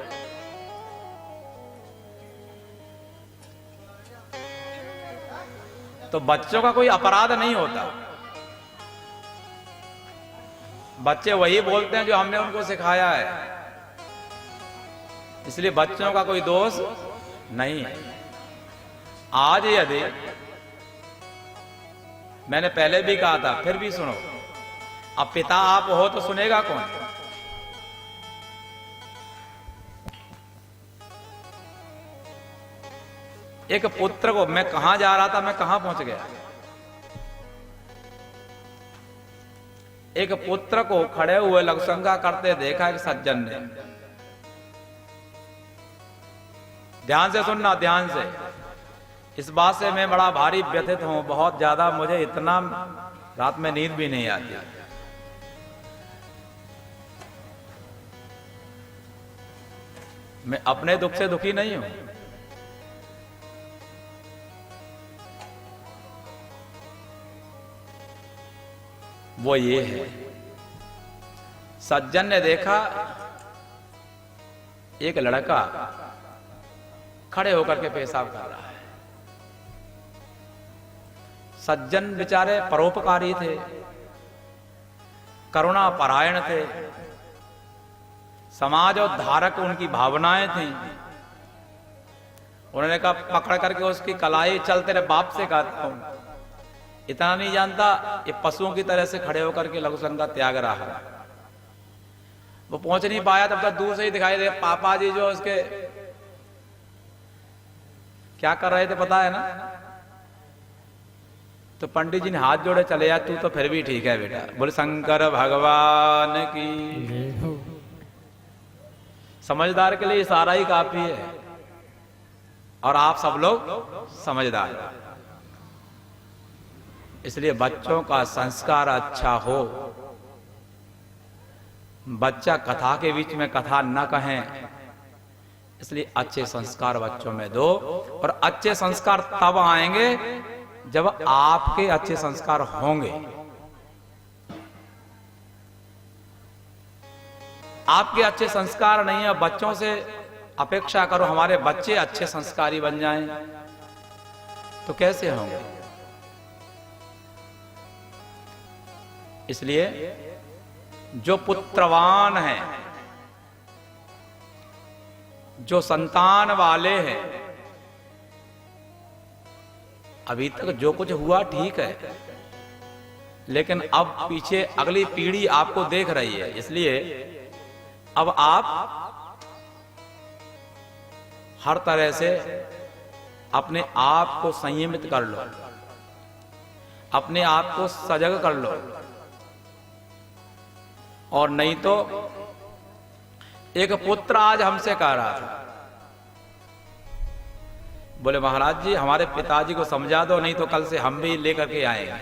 तो बच्चों का कोई अपराध नहीं होता। बच्चे वही बोलते हैं जो हमने उनको सिखाया है, इसलिए बच्चों का कोई दोष नहीं है। आज यदि मैंने पहले भी कहा था, फिर भी सुनो, अब पिता आप हो तो सुनेगा कौन? एक पुत्र को, मैं कहां जा रहा था, मैं कहां पहुंच गया। एक पुत्र को खड़े हुए लघुशंका करते देखा एक सज्जन ने। ध्यान से सुनना, ध्यान से। इस बात से मैं बड़ा भारी व्यथित हूं, बहुत ज्यादा। मुझे इतना रात में नींद भी नहीं आती। मैं अपने दुख से दुखी नहीं हूं, वो ये है, सज्जन ने देखा एक लड़का खड़े होकर के पेशाब कर रहा है। सज्जन बेचारे परोपकारी थे, करुणा परायण थे, समाज और धारक उनकी भावनाएं थी। उन्होंने कहा पकड़ करके उसकी कलाई, चल तेरे बाप से कहता हूं, इतना नहीं जानता ये पशुओं की तरह से खड़े होकर के लघु संज्ञा त्याग रहा है। वो पहुंच नहीं पाया, तब तक दूर से ही दिखाई दे पापा जी जो उसके क्या कर रहे थे पता है ना। तो पंडित जी ने हाथ जोड़े, चले जा तू तो फिर भी ठीक है बेटा, बोले शंकर भगवान की। समझदार के लिए इशारा ही काफी है, और आप सब लोग समझदार। इसलिए बच्चों का संस्कार अच्छा हो। बच्चा कथा के बीच में कथा न कहें, इसलिए अच्छे संस्कार बच्चों में दो। और अच्छे संस्कार तब आएंगे जब आपके अच्छे संस्कार होंगे। आपके अच्छे संस्कार नहीं है, बच्चों से अपेक्षा करो हमारे बच्चे अच्छे संस्कारी बन जाएं, तो कैसे होंगे। इसलिए जो पुत्रवान हैं, जो संतान वाले हैं, अभी तक जो कुछ हुआ ठीक है, लेकिन अब पीछे अगली पीढ़ी आपको देख रही है। इसलिए अब आप हर तरह से अपने आप को संयमित कर लो, अपने आप को सजग कर लो। और नहीं तो एक पुत्र आज हमसे कह रहा था, बोले महाराज जी हमारे पिताजी को समझा दो, नहीं तो कल से हम भी लेकर के आएंगे।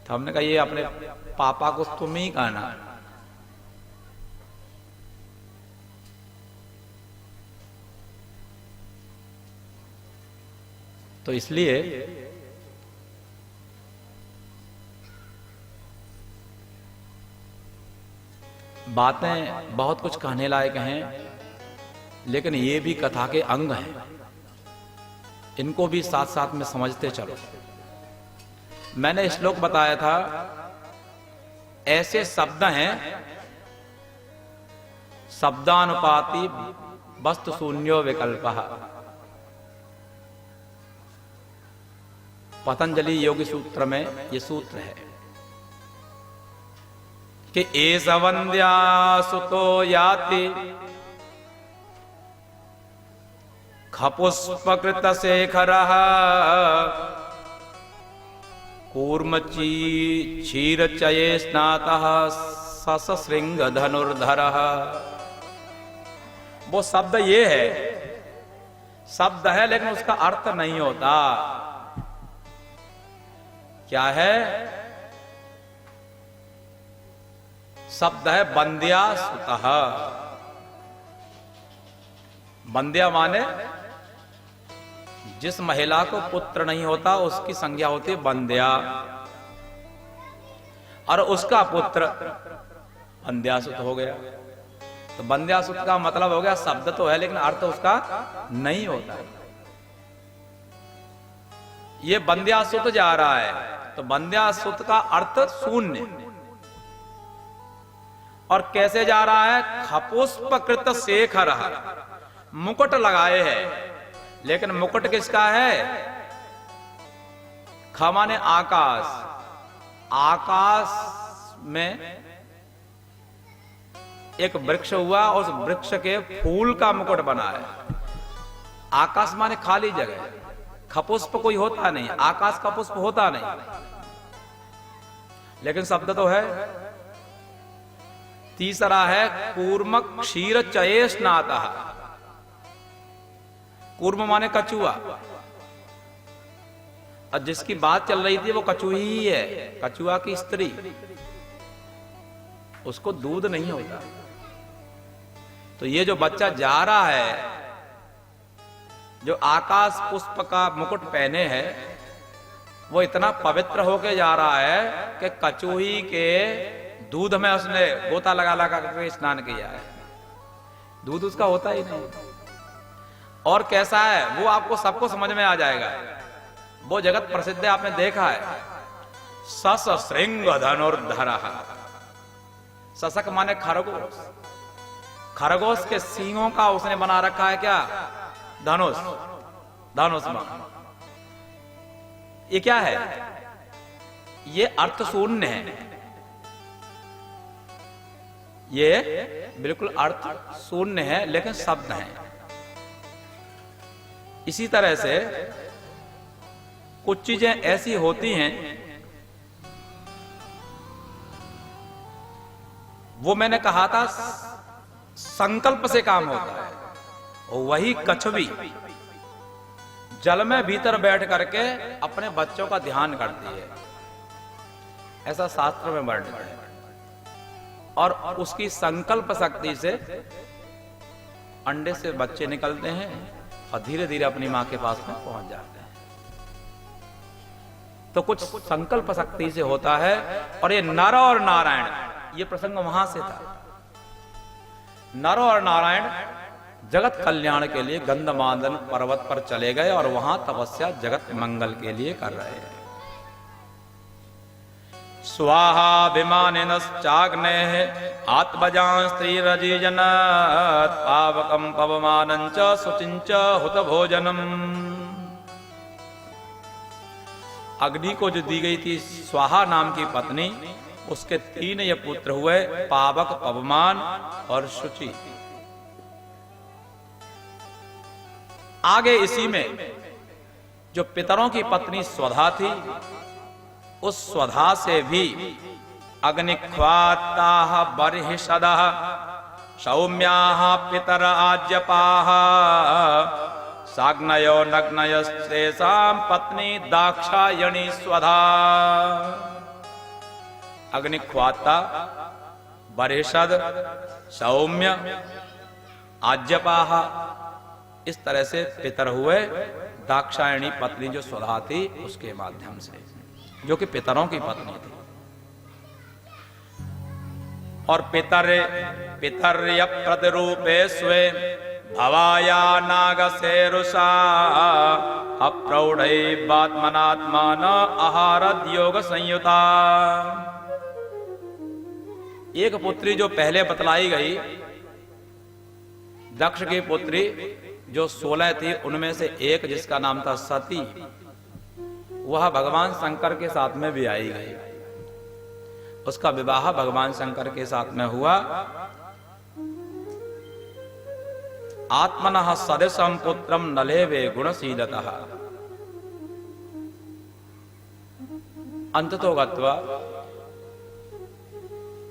तो हमने कहा ये अपने पापा को तुम ही कहना। तो इसलिए बातें बहुत कुछ कहने लायक हैं, लेकिन ये भी कथा के अंग हैं, इनको भी साथ साथ में समझते चलो। मैंने श्लोक बताया था, ऐसे शब्द हैं शब्दानुपाति वस्तु शून्यो विकल्पः। पतंजलि योगी सूत्र में ये सूत्र है कि एष वन्द्या सुतो याति खपुष्पकृत शेखरः कूर्मची क्षीरचये स्नातः ससशृंग धनुर्धरः। वो शब्द ये है, शब्द है लेकिन उसका अर्थ नहीं होता। क्या है? शब्द है बंद्या सुतः। बंद्या माने जिस महिला को पुत्र नहीं होता उसकी संज्ञा होती है बंद्या, और उसका पुत्र बंद्यासुत हो गया। तो बंद्यासुत का मतलब हो गया शब्द तो है लेकिन अर्थ उसका नहीं होता। ये बंद्यासुत जा रहा है, तो बंद्यासुत का अर्थ शून्य। और कैसे जा रहा है? खपुष्पकृत शेखर, मुकुट लगाए हैं, लेकिन मुकुट किसका है? ख माने आकाश। आकाश में एक वृक्ष हुआ, उस वृक्ष के फूल का मुकुट बना है। आकाश माने खाली जगह, खपुष्प कोई होता नहीं, आकाश का पुष्प होता नहीं, लेकिन शब्द तो है। तीसरा है कूर्म क्षीर चये स्नातः। कूर्म माने कछुआ, और जिसकी बात चल रही थी वो कछुई ही है, कछुआ की स्त्री। उसको दूध नहीं होता। तो ये जो बच्चा जा रहा है, जो आकाश पुष्प का मुकुट पहने है, वो इतना पवित्र होके जा रहा है कि कचूही के दूध में उसने गोता लगा लगा करके स्नान किया है, दूध उसका होता ही नहीं। और कैसा है वो आपको सबको समझ में आ जाएगा। वो जगत प्रसिद्ध है, आपने देखा है। सस श्रृंग धनुर्धर, ससक माने खरगोश, खरगोश के सींगों का उसने बना रखा है क्या, धनुष, धनुष मान। ये क्या है, ये अर्थ शून्य है, ये बिल्कुल अर्थ शून्य है, लेकिन शब्द है। इसी तरह से कुछ चीजें ऐसी होती हैं, वो मैंने कहा था संकल्प से काम होता है। और वही कछुवी जल में भीतर बैठ करके अपने बच्चों का ध्यान करती है, ऐसा शास्त्र में वर्णित है। और उसकी संकल्प शक्ति से अंडे से बच्चे निकलते हैं और धीरे धीरे अपनी मां के पास में पहुंच जाते हैं। तो कुछ संकल्प शक्ति से होता है। और ये नर और नारायण, ये प्रसंग वहां से था। नर और नारायण जगत कल्याण के लिए गंधमादन पर्वत पर चले गए और वहां तपस्या जगत मंगल के लिए कर रहे हैं। स्वाहा विमानिनश्चाग्ने आत्मजां स्त्रीरजीजनत् पावकं पवमानं च शुचिं च हुत भोजनम। अग्नि को जो दी गई थी स्वाहा नाम की पत्नी, उसके 3 ये पुत्र हुए, पावक, पवमान और शुचि। आगे इसी में जो पितरों की पत्नी स्वधा थी, उस स्वधा से भी अग्निख्वाताः बर्हिषदः सौम्याः पितर आज्यपाः साग्नयो नग्नयस्तेषां पत्नी दाक्षायणी स्वधा। अग्निख्वाता, बर्हिषद, सौम्य, आज्यपाः, इस तरह से पितर हुए। दाक्षायणी पत्नी जो स्वधा थी उसके माध्यम से, जो कि पितरों की पत्नी थी। और पितर्य प्रतिरूपे स्वे भवाया नागसेरुषा अप्रौढ़ैवात्मनात्मान आहारद योग संयुता। एक पुत्री जो पहले बतलाई गई, दक्ष की पुत्री जो 16 थी, उनमें से एक जिसका नाम था सती, वह भगवान शंकर के साथ में भी आई गई। उसका विवाह भगवान शंकर के साथ में हुआ। आत्मनः सदृशं पुत्रम नलेवे गुणशीलतः। अंततो गत्वा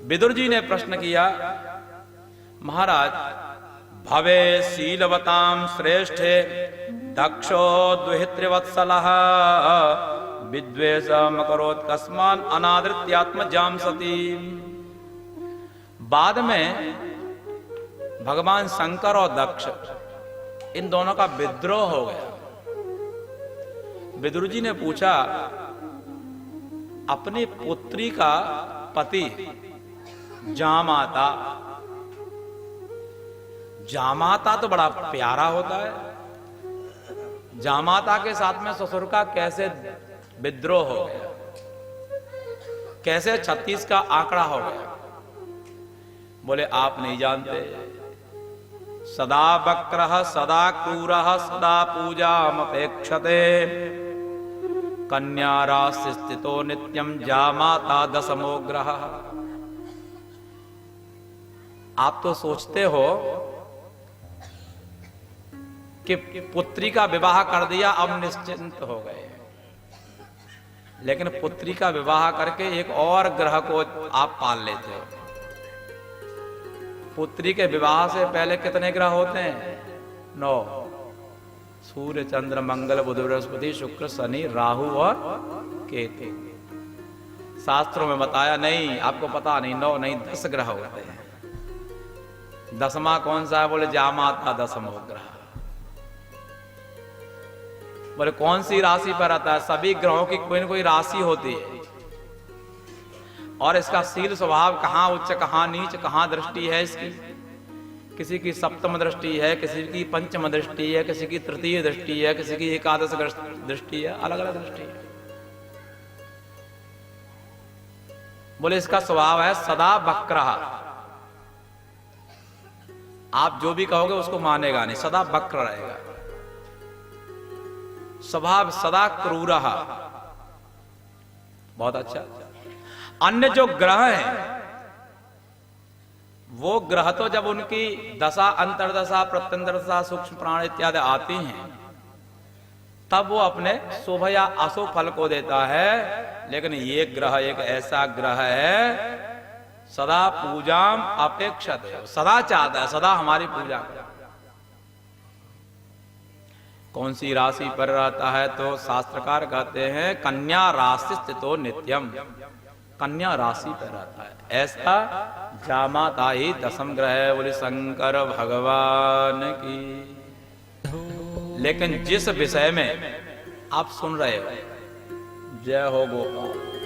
विदुर जी ने प्रश्न किया, महाराज भवे शीलवतां श्रेष्ठे दक्षो दुहितृवत्सलः विद्वेषमकरोत् कस्मान् अनादृत्यात्मजां सती। बाद में भगवान शंकर और दक्ष, इन दोनों का विद्रोह हो गया। विदुर जी ने पूछा, अपनी पुत्री का पति जामाता, जामाता तो बड़ा प्यारा होता है, जामाता के साथ में ससुर का कैसे विद्रोह हो गया, कैसे 36 का आंकड़ा हो गया? बोले आप नहीं जानते। सदा वक्रः सदा क्रूरः सदा पूजामपेक्षते कन्यारास्य स्थितो नित्यं जामाता दशमो ग्रहः। आप तो सोचते हो कि पुत्री का विवाह कर दिया, अब निश्चिंत हो गए, लेकिन पुत्री का विवाह करके एक और ग्रह को आप पाल लेते हो। पुत्री के विवाह से पहले कितने ग्रह होते हैं? 9। सूर्य, चंद्र, मंगल, बुध, बृहस्पति, शुक्र, शनि, राहु और केतु। शास्त्रों में बताया नहीं, आपको पता नहीं, 9 नहीं 10 ग्रह होते हैं। 10वां कौन सा है? बोले जामाता दशमो ग्रह। बोले कौन सी राशि पर रहता है? सभी ग्रहों की कोई न कोई राशि होती है और इसका शील स्वभाव कहाँ उच्च कहाँ नीच कहाँ दृष्टि है इसकी। किसी की सप्तम दृष्टि है, किसी की पंचम दृष्टि है, किसी की तृतीय दृष्टि है, किसी की एकादश दृष्टि है, अलग अलग दृष्टि है। बोले इसका स्वभाव है सदा वक्र। आप जो भी कहोगे उसको मानेगा नहीं, सदा वक्र रहेगा। स्वभाव सदा क्रूर। बहुत अच्छा। अन्य जो ग्रह हैं वो ग्रह तो जब उनकी दशा अंतरदशा प्रत्यंतरदशा सूक्ष्म प्राण इत्यादि आती हैं तब वो अपने शुभ या अशुभ फल को देता है। लेकिन ये ग्रह एक ऐसा ग्रह है सदा पूजाम अपेक्षत है, सदा चाहता है सदा हमारी पूजा करे। कौन सी राशि पर रहता है? तो शास्त्रकार कहते हैं कन्या राशि स्थितो नित्यम, कन्या राशि पर रहता है। ऐसा जामाता ही दशम ग्रह है। बोले शंकर भगवान की। लेकिन जिस विषय में आप सुन रहे हो, जय हो गोपाल।